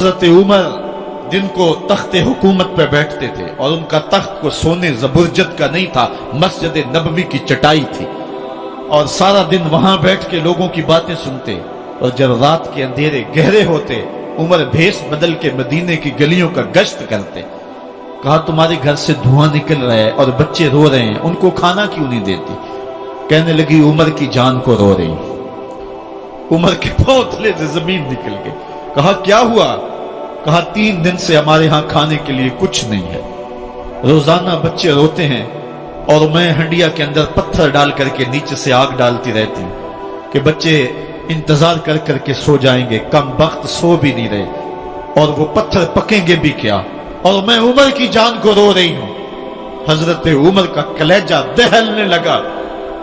हज़रत उमर दिन को तख्त हुकूमत पे बैठते थे और उनका तख्त को सोने जबरजत का नहीं था, मस्जिद नबवी की चटाई थी और सारा दिन वहां बैठ के लोगों की बातें सुनते। और जब रात के अंधेरे गहरे होते उमर भेष बदल के मदीने की गलियों का गश्त करते। कहा तुम्हारे घर से धुआं निकल रहा है और बच्चे रो रहे हैं, उनको खाना क्यों नहीं देती? कहने लगी उमर की जान को रो रही। उमर के पांव तले से जमीन निकल गई। कहा क्या हुआ? कहा 3 दिन से हमारे यहां खाने के लिए कुछ नहीं है, रोजाना बच्चे रोते हैं और मैं हंडिया के अंदर पत्थर डाल करके नीचे से आग डालती रहती हूं कि बच्चे इंतजार कर करके सो जाएंगे, कम वक्त सो भी नहीं रहे और वो पत्थर पकेंगे भी क्या, और मैं उमर की जान को रो रही हूं। हजरत उमर का कलेजा दहलने लगा।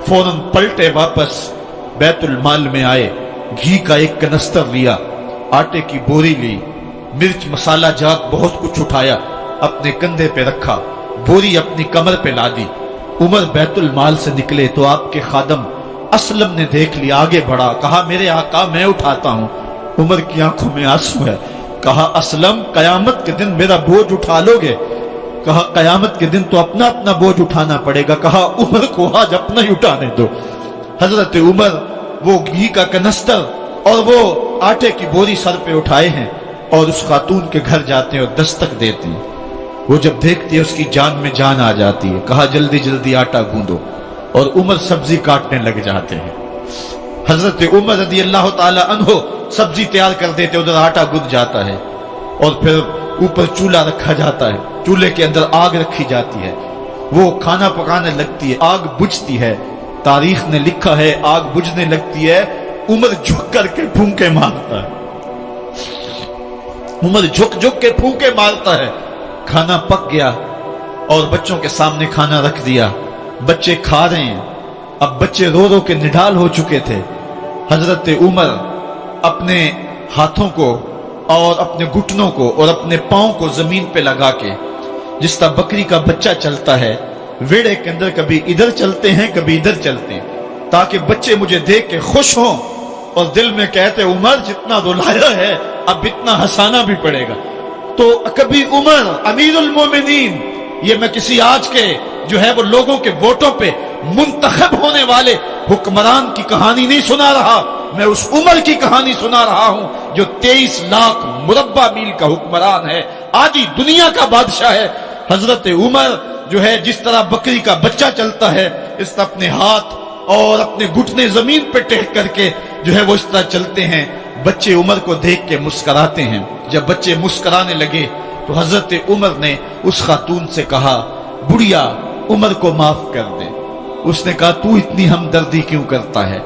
फौरन पलटे, वापस बैतुल माल में आए, घी का एक कनस्तर लिया, आटे की बोरी ली, मिर्च मसाला जात बहुत कुछ उठाया, अपने कंधे पे रखा, बोरी अपनी कमर पे लादी। उमर बैतुल माल से निकले तो आपके खादम असलम ने देख लिया, आगे बढ़ा, कहा मेरे आका मैं उठाता हूं। उमर की आंखों में आंसू है। कहा असलम कयामत के दिन मेरा बोझ उठा लोगे? कहा कयामत के दिन तो अपना अपना बोझ उठाना पड़ेगा। कहा उमर को आज अपना ही उठाने दो। हजरत उमर वो घी का कनस्तर और वो आटे की बोरी सर पे उठाए हैं और उस खातून के घर जाते हैं और दस्तक देते हैं। वो जब देखती है उसकी जान में जान आ जाती है। कहा जल्दी जल्दी आटा गूंदो, और उमर सब्जी काटने लग जाते हैं। हजरत उमर रज़ी अल्लाह ताला अन्हो सब्जी तैयार कर देते, उधर आटा गुद जाता है और फिर ऊपर चूल्हा रखा जाता है, चूल्हे के अंदर आग रखी जाती है, वो खाना पकाने लगती है, आग बुझती है। तारीख ने लिखा है आग बुझने लगती है, उमर झुक करके फूंके मारता है। उमर झुक झुक के फूंके मारता है। खाना पक गया और बच्चों के सामने खाना रख दिया, बच्चे खा रहे हैं। अब बच्चे रो रो के निढाल हो चुके थे। हजरत उमर अपने हाथों को और अपने घुटनों को और अपने पांव को जमीन पे लगा के, जिस तरह बकरी का बच्चा चलता है वेड़े के अंदर, कभी इधर चलते हैं कभी इधर चलते हैं, ताकि बच्चे मुझे देख के खुश हों और दिल में कहते उमर जितना रुलाया है अब इतना हंसाना भी पड़ेगा। तो कभी उमर अमीरुल मोमिनीन, ये मैं किसी आज के जो है वो लोगों के वोटों पे मुंतखब होने वाले हुक्मरान की कहानी नहीं सुना रहा, मैं उस उमर की कहानी सुना रहा हूं जो 23 लाख मुरब्बा मील का हुक्मरान है, आधी दुनिया का बादशाह है। हजरत उमर जो है जिस तरह बकरी का बच्चा चलता है, इस तरह अपने हाथ और अपने घुटने जमीन पे टेक करके जो है वो इस तरह चलते हैं। बच्चे उमर को देख के मुस्कुराते हैं। जब बच्चे मुस्कुराने लगे तो हजरत उमर ने उस खातून से कहा बुढ़िया उमर को माफ कर दे। उसने कहा तू इतनी हमदर्दी क्यों करता है?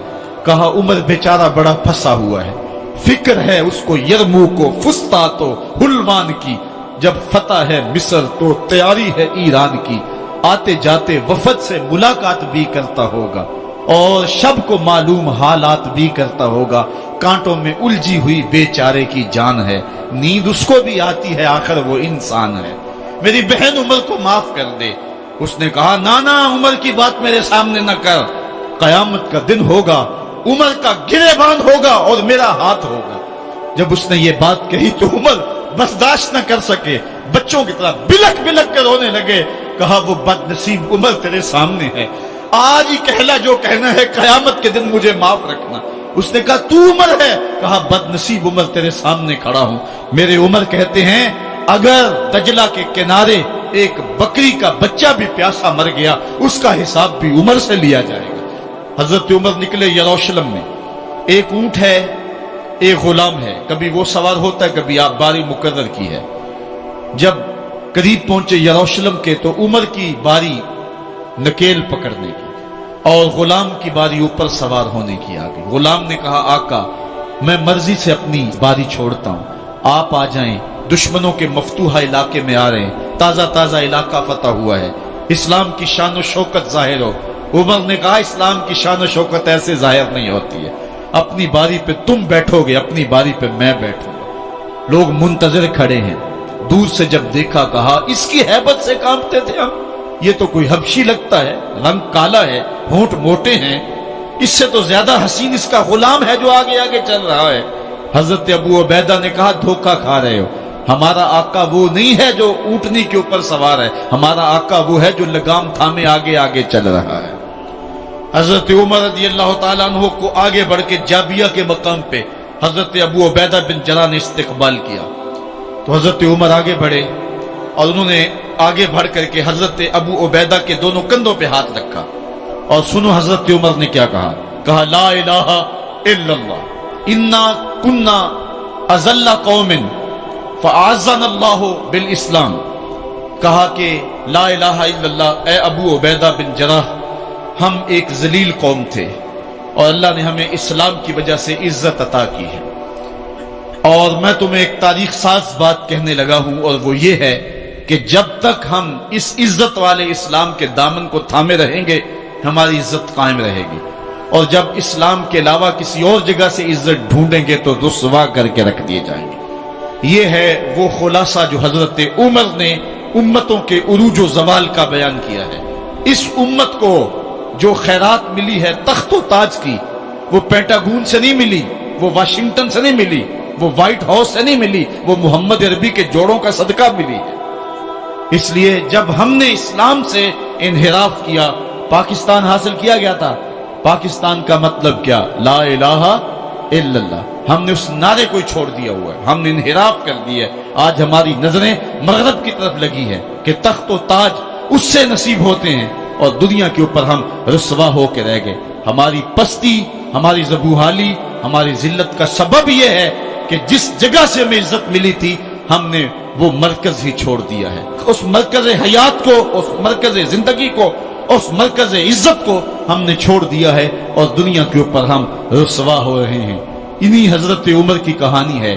कहा उमर बेचारा बड़ा फंसा हुआ है, फिक्र है उसको यरमूक को, फुस्तात हुलवान की, जब फतह है मिस्र तो तैयारी है ईरान की, आते जाते वफद से मुलाकात भी करता होगा और शब को मालूम हालात भी करता होगा, कांटों में उलझी हुई बेचारे की जान है, नींद उसको भी आती है, आखिर वो इंसान है, मेरी बहन उमर को माफ कर दे। उसने कहा ना ना उमर की बात मेरे सामने न कर, कयामत का दिन होगा, उमर का गिरेबान होगा और मेरा हाथ होगा। जब उसने ये बात कही तो उमर बर्दाश्त न कर सके, बच्चों की तरह बिलक बिलक कर रोने लगे। कहा वो बदनसीब उमर तेरे सामने है, आज ही कहला जो कहना है, कयामत के दिन मुझे माफ रखना। उसने कहा तू उमर है? कहा बदनसीब उमर तेरे सामने खड़ा हूं। मेरे उमर कहते हैं अगर दजला के किनारे एक बकरी का बच्चा भी प्यासा मर गया उसका हिसाब भी उमर से लिया जाएगा। हजरत उमर निकले यरूशलेम में, एक ऊंट है एक गुलाम है, कभी वो सवार होता है कभी आप बारी मुकर्रर की है। जब करीब पहुंचे यरूशलेम के तो उमर की बारी नकेल पकड़ने की और गुलाम की बारी ऊपर सवार होने की आ गई। गुलाम ने कहा आका मैं मर्जी से अपनी बारी छोड़ता हूं, आप आ जाएं, दुश्मनों के मफतूहा इलाके में आ रहे हैं, ताजा ताजा इलाका फतह हुआ है, इस्लाम की शान और शौकत जाहिर हो। उमर ने कहा इस्लाम की शान और शौकत ऐसे जाहिर नहीं होती है, अपनी बारी पे तुम बैठोगे, अपनी बारी पे मैं बैठूंगा। लोग मुंतजर खड़े हैं, दूर से जब देखा कहा इसकी हैबत से कांपते थे हम, ये तो कोई हबशी लगता है, रंग काला है, होंठ मोटे हैं, इससे तो ज्यादा हसीन इसका गुलाम है जो आगे आगे चल रहा है। حضرت ابو عبیدہ نے کہا دھوکہ کھا رہے ہو، ہمارا آقا وہ نہیں ہے جو اونٹنی کے اوپر سوار ہے، ہمارا آقا وہ ہے جو لگام تھامے آگے آگے چل رہا ہے۔ حضرت عمر رضی اللہ تعالیٰ عنہ کو آگے بڑھ کے جابیہ کے مقام پہ حضرت ابو عبیدہ بن جراح نے استقبال کیا، تو حضرت عمر آگے بڑھے اور انہوں نے آگے بڑھ کر کے حضرت ابو عبیدہ کے دونوں کندھوں پہ ہاتھ رکھا، اور سنو حضرت عمر نے کیا کہا لا الہ الا اللہ انا کنا اذل قوم فاعزنا اللہ بالاسلام، کہا کہ لا الہ الا اللہ، اے ابو عبیدہ بن جراح، ہم ایک ذلیل قوم تھے اور اللہ نے ہمیں اسلام کی وجہ سے عزت عطا کی ہے، اور میں تمہیں ایک تاریخ ساز بات کہنے لگا ہوں، اور وہ یہ ہے کہ جب تک ہم اس عزت والے اسلام کے دامن کو تھامے رہیں گے ہماری عزت قائم رہے گی، اور جب اسلام کے علاوہ کسی اور جگہ سے عزت ڈھونڈیں گے تو رسوا کر کے رکھ دیے جائیں گے۔ یہ ہے وہ خلاصہ جو حضرت عمر نے امتوں کے عروج و زوال کا بیان کیا ہے۔ اس امت کو جو خیرات ملی ہے تخت و تاج کی، وہ پینٹاگون سے نہیں ملی، وہ واشنگٹن سے نہیں ملی، وہ وائٹ ہاؤس سے نہیں ملی، وہ محمد عربی کے جوڑوں کا صدقہ ملی ہے۔ اس لیے جب ہم نے اسلام سے انحراف کیا، پاکستان حاصل کیا گیا تھا، پاکستان کا مطلب کیا؟ لا الہ الا اللہ، ہم نے اس نعرے کو چھوڑ دیا ہوا ہے، ہم نے انحراف کر دیا ہے۔ آج ہماری نظریں مغرب کی طرف لگی ہے کہ تخت و تاج اس سے نصیب ہوتے ہیں، اور دنیا کے اوپر ہم رسوا ہو کے رہ گئے۔ ہماری پستی، ہماری زبوحالی، ہماری ذلت کا سبب یہ ہے کہ جس جگہ سے ہمیں عزت ملی تھی ہم نے وہ مرکز ہی چھوڑ دیا ہے۔ اس مرکز حیات کو، اس مرکز زندگی کو، اس مرکز عزت کو ہم نے چھوڑ دیا ہے، اور دنیا کے اوپر ہم رسوا ہو رہے ہیں۔ انہی حضرت عمر کی کہانی ہے۔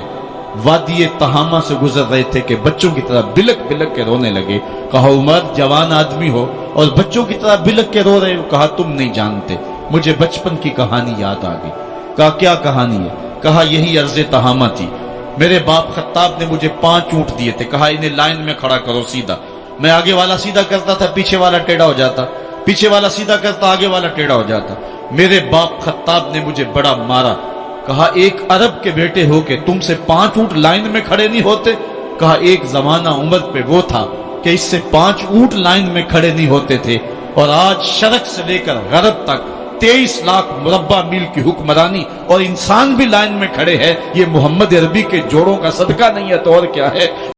وادی تہامہ سے گزر رہے تھے کہ بچوں کی طرح بلک بلک کے رونے لگے۔ کہا عمر جوان آدمی ہو اور بچوں کی طرح بلک کے رو رہے ہو؟ کہا تم نہیں جانتے، مجھے بچپن کی کہانی یاد آ گئی۔ کہا کیا کہانی ہے؟ کہا یہی عرض تہامہ تھی، میرے باپ خطاب نے مجھے 5 اونٹ دیے تھے، کہا انہیں لائن میں کھڑا کرو سیدھا، میں آگے والا سیدھا کرتا تھا پیچھے والا ٹیڑھا ہو جاتا، پیچھے والا سیدھا کرتا آگے والا ٹیڑھا ہو جاتا۔ میرے باپ خطاب نے مجھے بڑا مارا۔ کہا ایک عرب کے بیٹے ہو کہ تم سے 5 اونٹ لائن میں کھڑے نہیں ہوتے؟ کہا ایک زمانہ عمر پہ وہ تھا کہ اس سے 5 اونٹ لائن میں کھڑے نہیں ہوتے تھے، اور آج شرق سے لے کر غرب تک 23 لاکھ مربع میل کی حکمرانی اور انسان بھی لائن میں کھڑے ہیں۔ یہ محمد عربی کے جوڑوں کا صدقہ نہیں ہے تو اور کیا ہے؟